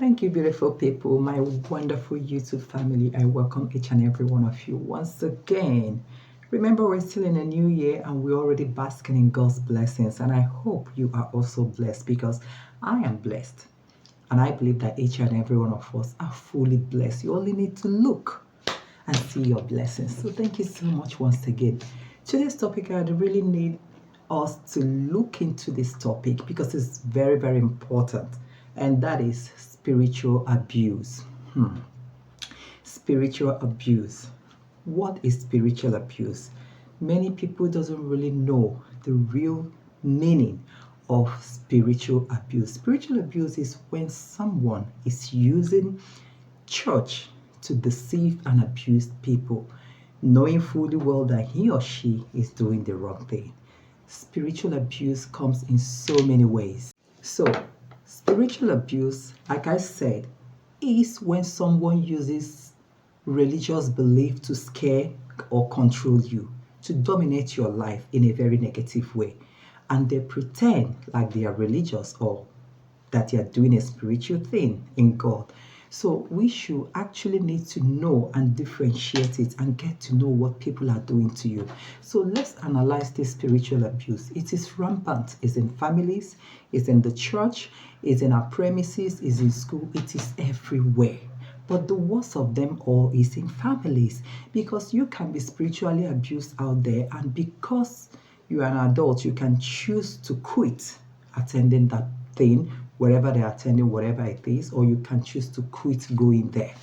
Thank you, beautiful people, my wonderful YouTube family. I welcome each and every one of you once again. Remember, we're still in a new year and we're already basking in God's blessings. And I hope you are also blessed because I am blessed. And I believe that each and every one of us are fully blessed. You only need to look and see your blessings. So thank you so much once again. Today's topic, I really need us to look into this topic because it's very, very important, and that is spiritual abuse. Spiritual abuse. What is spiritual abuse? Many people doesn't really know the real meaning of spiritual abuse. Spiritual abuse is when someone is using church to deceive and abuse people, knowing fully well that he or she is doing the wrong thing. Spiritual abuse comes in so many ways. So, spiritual abuse, like I said, is when someone uses religious belief to scare or control you, to dominate your life in a very negative way. And they pretend like they are religious or that they are doing a spiritual thing in God. So we should actually need to know and differentiate it and get to know what people are doing to you. So let's analyze this spiritual abuse. It is rampant. It's in families, it's in the church, it's in our premises, it's in school, it is everywhere. But the worst of them all is in families, because you can be spiritually abused out there, and because you are an adult, you can choose to quit attending that thing, wherever they're attending, whatever it is, or you can choose to quit going there.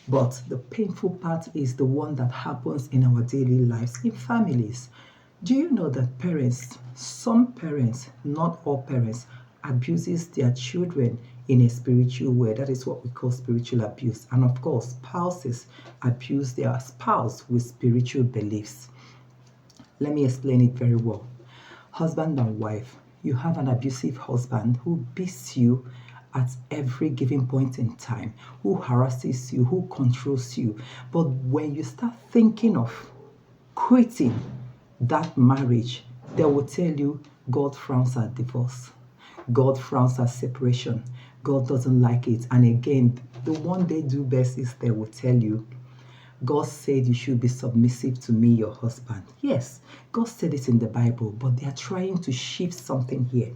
But the painful part is the one that happens in our daily lives, in families. Do you know that some parents, not all parents, abuses their children in a spiritual way? That is what we call spiritual abuse. And of course, spouses abuse their spouse with spiritual beliefs. Let me explain it very well. Husband and wife, you have an abusive husband who beats you at every given point in time, who harasses you, who controls you. But when you start thinking of quitting that marriage, they will tell you God frowns at divorce. God frowns at separation. God doesn't like it. And again, the one they do best is they will tell you, God said you should be submissive to me, your husband. Yes, God said it in the Bible, but they are trying to shift something here.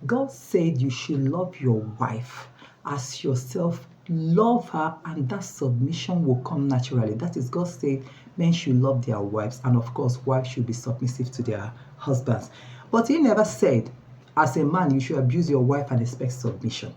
God said you should love your wife as yourself. Love her, and that submission will come naturally. That is, God said men should love their wives, and of course, wives should be submissive to their husbands. But He never said, as a man, you should abuse your wife and expect submission.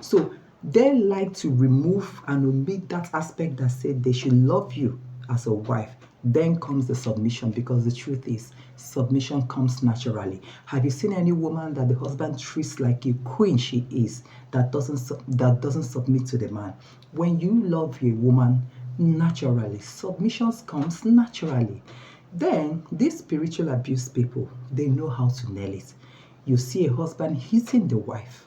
So they like to remove and omit that aspect that said they should love you as a wife. Then comes the submission, because the truth is, submission comes naturally. Have you seen any woman that the husband treats like a queen she is, that doesn't submit to the man? When you love a woman naturally, submission comes naturally. Then these spiritual abuse people, they know how to nail it. You see a husband hitting the wife,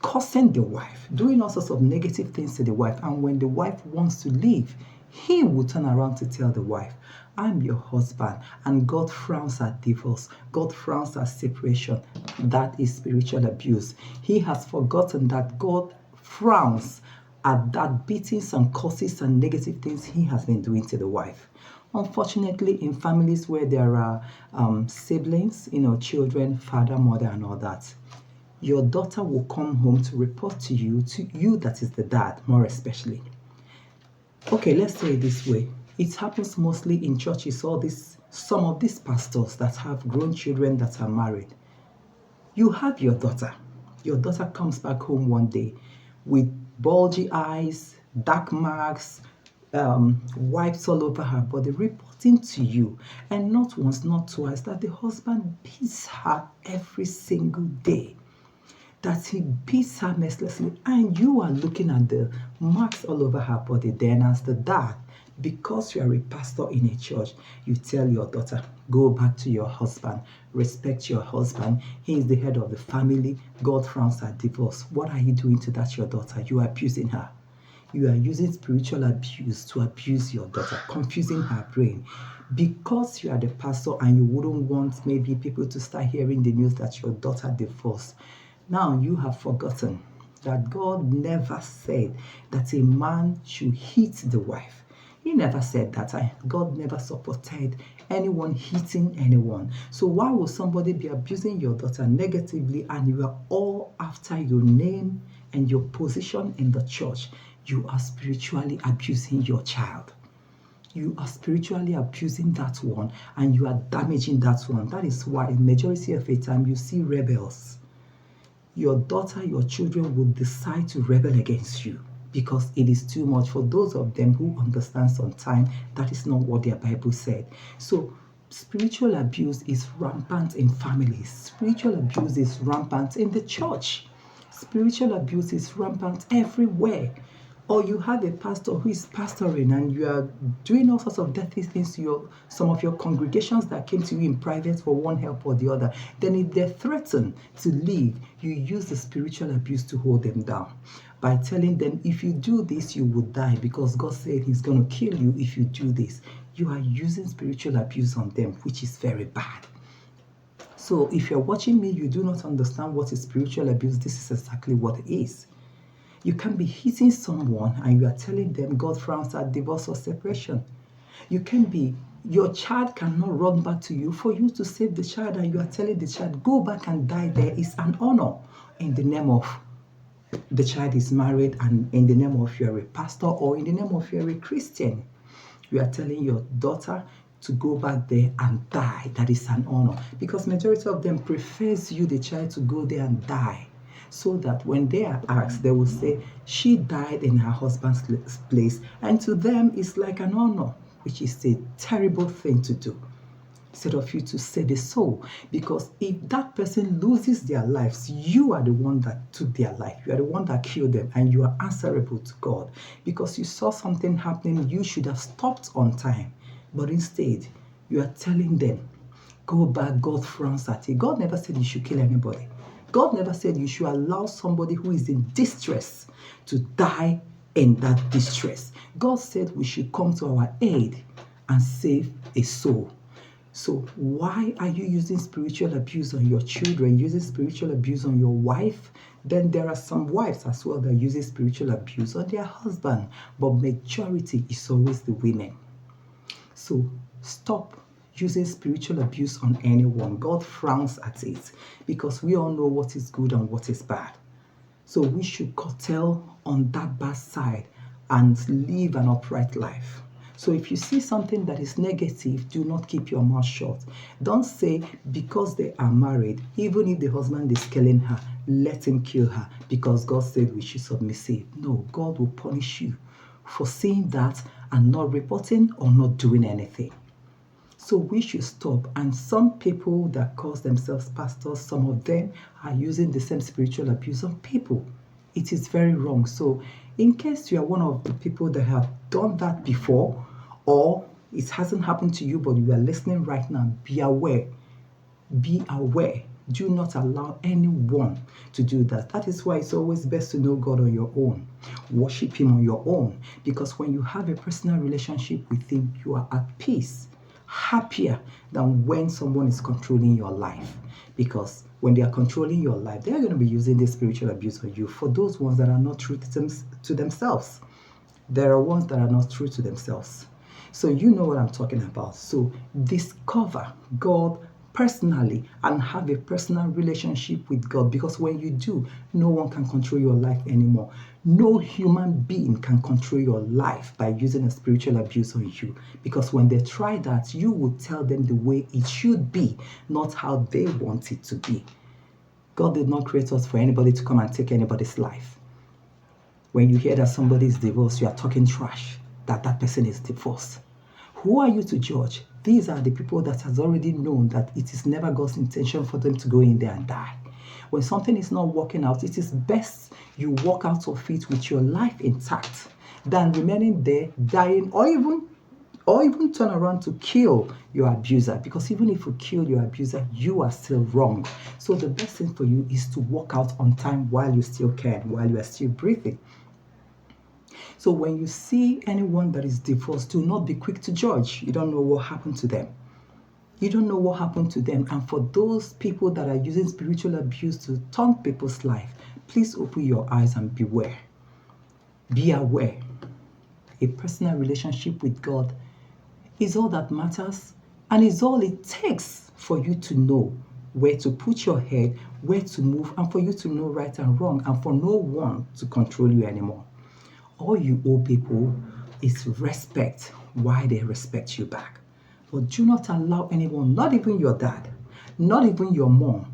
cursing the wife, doing all sorts of negative things to the wife. And when the wife wants to leave, he will turn around to tell the wife, I'm your husband, and God frowns at divorce. God frowns at separation. That is spiritual abuse. He has forgotten that God frowns at that beatings and curses and negative things he has been doing to the wife. Unfortunately, in families where there are siblings, children, father, mother, and all that, your daughter will come home to report to you that is the dad, more especially. Okay, let's say it this way. It happens mostly in churches. Some of these pastors that have grown children that are married. You have your daughter. Your daughter comes back home one day with bulgy eyes, dark marks, wipes all over her body, reporting to you, and not once, not twice, that the husband beats her every single day, that he beats her mercilessly, and you are looking at the marks all over her body. Then as the dad, because you are a pastor in a church, you tell your daughter, go back to your husband, respect your husband, he is the head of the family, God frowns at divorce. What are you doing to that your daughter? You are abusing her. You are using spiritual abuse to abuse your daughter, confusing her brain. Because you are the pastor and you wouldn't want maybe people to start hearing the news that your daughter divorced, now you have forgotten that God never said that a man should hit the wife. He never said that. God never supported anyone hitting anyone. So why would somebody be abusing your daughter negatively and you are all after your name and your position in the church? You are spiritually abusing your child. You are spiritually abusing that one and you are damaging that one. That is why majority of the time you see rebels. Your daughter, your children will decide to rebel against you because it is too much. For those of them who understand sometime, that is not what their Bible said. So spiritual abuse is rampant in families. Spiritual abuse is rampant in the church. Spiritual abuse is rampant everywhere. Or you have a pastor who is pastoring and you are doing all sorts of dirty things to some of your congregations that came to you in private for one help or the other. Then if they threaten to leave, you use the spiritual abuse to hold them down by telling them, if you do this, you will die because God said he's going to kill you if you do this. You are using spiritual abuse on them, which is very bad. So if you're watching me, you do not understand what is spiritual abuse, this is exactly what it is. You can be hitting someone and you are telling them God frowns at divorce or separation. Your child cannot run back to you for you to save the child and you are telling the child, go back and die there is an honor in the name of the child is married and in the name of you're a pastor or in the name of you're a Christian. You are telling your daughter to go back there and die. That is an honor because majority of them prefers you, the child, to go there and die. So that when they are asked, they will say, she died in her husband's place. And to them, it's like an honor, which is a terrible thing to do. Instead of you to save a soul. Because if that person loses their lives, you are the one that took their life. You are the one that killed them. And you are answerable to God. Because you saw something happening, you should have stopped on time. But instead, you are telling them, go back, God frowns at it. God never said you should kill anybody. God never said you should allow somebody who is in distress to die in that distress. God said we should come to our aid and save a soul. So why are you using spiritual abuse on your children, using spiritual abuse on your wife? Then there are some wives as well that use spiritual abuse on their husband, but majority is always the women. So stop using spiritual abuse on anyone. God frowns at it because we all know what is good and what is bad. So we should curtail on that bad side and live an upright life. So if you see something that is negative, do not keep your mouth shut. Don't say because they are married, even if the husband is killing her, let him kill her because God said we should submissive. No, God will punish you for saying that and not reporting or not doing anything. So we should stop. And some people that call themselves pastors, some of them are using the same spiritual abuse on people. It is very wrong. So in case you are one of the people that have done that before, or it hasn't happened to you, but you are listening right now, be aware. Be aware. Do not allow anyone to do that. That is why it's always best to know God on your own. Worship him on your own. Because when you have a personal relationship with him, you are at peace. Happier than when someone is controlling your life. Because when they are controlling your life, they are going to be using this spiritual abuse on you. For those ones that are not true to themselves, there are ones that are not true to themselves. So you know what I'm talking about. So discover God personally and have a personal relationship with God, because when you do, no one can control your life anymore. No human being can control your life by using a spiritual abuse on you, because when they try that, you will tell them the way it should be, not how they want it to be. God did not create us for anybody to come and take anybody's life. When you hear that somebody is divorced, you are talking trash, that person is divorced. Who are you to judge? These are the people that has already known that it is never God's intention for them to go in there and die. When something is not working out, it is best you walk out of it with your life intact than remaining there, dying, or even turn around to kill your abuser. Because even if you kill your abuser, you are still wrong. So the best thing for you is to walk out on time while you still can, while you are still breathing. So when you see anyone that is divorced, do not be quick to judge. You don't know what happened to them. You don't know what happened to them. And for those people that are using spiritual abuse to taunt people's life, Please open your eyes and beware. Be aware. A personal relationship with God is all that matters, and is all it takes for you to know where to put your head, where to move, and for you to know right and wrong, and for no one to control you anymore. All you owe people is respect while they respect you back. But do not allow anyone, not even your dad, not even your mom,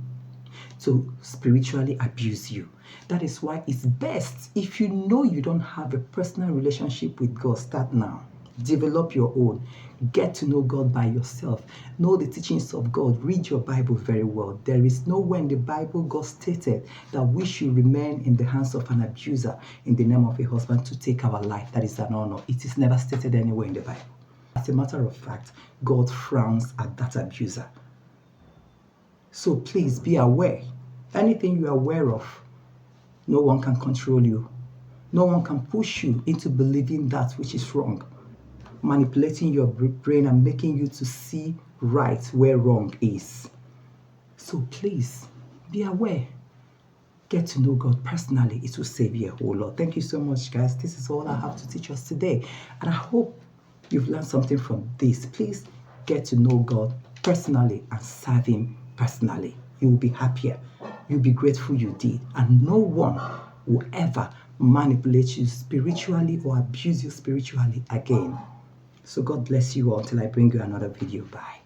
to spiritually abuse you. That is why it's best, if you know you don't have a personal relationship with God, start now. Develop your own. Get to know God by yourself. Know the teachings of God. Read your Bible very well. There is nowhere in the Bible God stated that we should remain in the hands of an abuser in the name of a husband to take our life. That is an honor. It is never stated anywhere in the Bible. As a matter of fact, God frowns at that abuser. So please be aware. Anything you are aware of, no one can control you. No one can push you into believing that which is wrong, manipulating your brain and making you to see right where wrong is. So please be aware. Get to know God personally. It will save you a whole lot. Thank you so much, guys. This is all I have to teach us today. And I hope you've learned something from this. Please get to know God personally and serve Him personally. You will be happier. You'll be grateful you did. And no one will ever manipulate you spiritually or abuse you spiritually again. So God bless you all until I bring you another video. Bye.